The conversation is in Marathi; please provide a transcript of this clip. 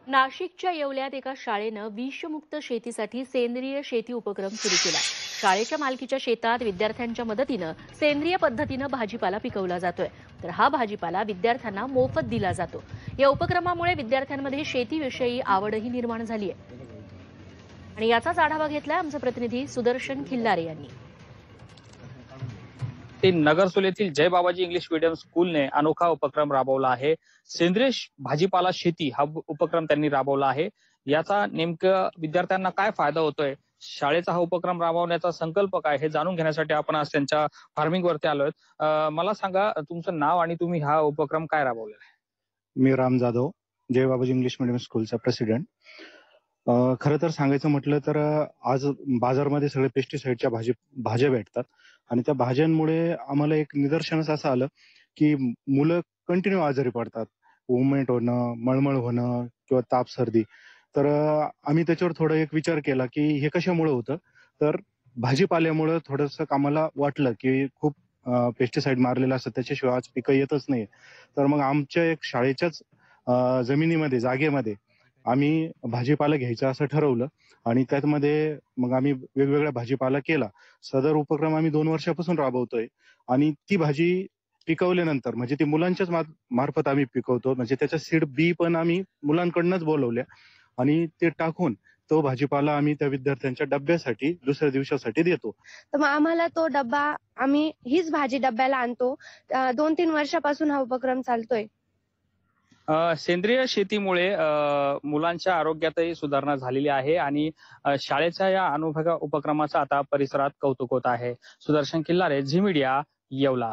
नाशिकच्या येवल्यात एका शाळेनं विषमुक्त शेतीसाठी सेंद्रिय शेती उपक्रम सुरू केला। शाळेच्या मालकीच्या शेतात विद्यार्थ्यांच्या मदतीनं सेंद्रिय पद्धतीनं भाजीपाला पिकवला जातोय, तर हा भाजीपाला विद्यार्थ्यांना मोफत दिला जातो। या उपक्रमामुळे विद्यार्थ्यांमध्ये शेतीविषयी आवडही निर्माण झाली आहे आणि याचाच आढावा घेतलाय आमचे प्रतिनिधी सुदर्शन खिल्लारे यांनी। नगरसोल येथील जय बाबाजी इंग्लिश मीडियम स्कूलने अनोखा उपक्रम राबवला आहे। सेंद्रिय भाजीपाला शेती हा उपक्रम त्यांनी राबवला आहे। याचा नेमकं विद्यार्थ्यांना काय फायदा होतोय, शाळेचा हा उपक्रम राबवण्याचा संकल्प काय हे जाणून घेण्यासाठी आपण आज त्यांच्या फार्मिंग वरती आलोय। मला सांगा तुमचं नाव आणि तुम्ही हा उपक्रम काय राबवलेला आहे? मी राम जाधव, जय बाबाजी इंग्लिश मीडियम स्कूलचा प्रेसिडेंट। खरं तर सांगायचं म्हटलं तर आज बाजारमध्ये सगळे पेस्टिसाइडच्या भाज्या भेटतात आणि त्या भाज्यांमुळे आम्हाला एक निदर्शनास असं आलं की मुलं कंटिन्यू आजारी पडतात। वोमिट होणं, मळमळ होणं किंवा ताप सर्दी। तर आम्ही त्याच्यावर थोडा एक विचार केला की हे कशामुळे होतं, तर भाजीपाल्यामुळे थोडंसं आम्हाला वाटलं की खूप पेस्टिसाइड मारलेलं असतं, त्याच्याशिवाय आज पिकं येतच नाही। तर मग आमच्या एक शाळेच्याच जमिनीमध्ये जागेमध्ये आम्ही भाजीपाला घ्यायचा असं ठरवलं आणि त्यामध्ये मग आम्ही वेगवेगळा भाजीपाला केला। सदर उपक्रम आम्ही 2 वर्षापासून राबवतोय आणि ती भाजी पिकवल्यानंतर म्हणजे ती मुलांच्याच मार्फत आम्ही पिकवतो, म्हणजे त्याच्या सीड बी पण आम्ही मुलांकडूनच बोलवल्या आणि ते टाकून तो भाजीपाला आम्ही त्या विद्यार्थ्यांच्या डब्यासाठी दुसऱ्या दिवसासाठी देतो। तर मग आम्हाला तो डब्बा आम्ही हीच भाजी डब्याला आणतो। 2-3 वर्षापासून हा उपक्रम चालतोय। सेंद्रिय शेतीमुळे मुलांच्या आरोग्यातही सुधारणा झालेली आहे आणि शाळेच्या या अनोख्या उपक्रमाचा आता परिसरात कौतुक होत आहे। सुदर्शन खिल्लारे, झी मीडिया, येवला।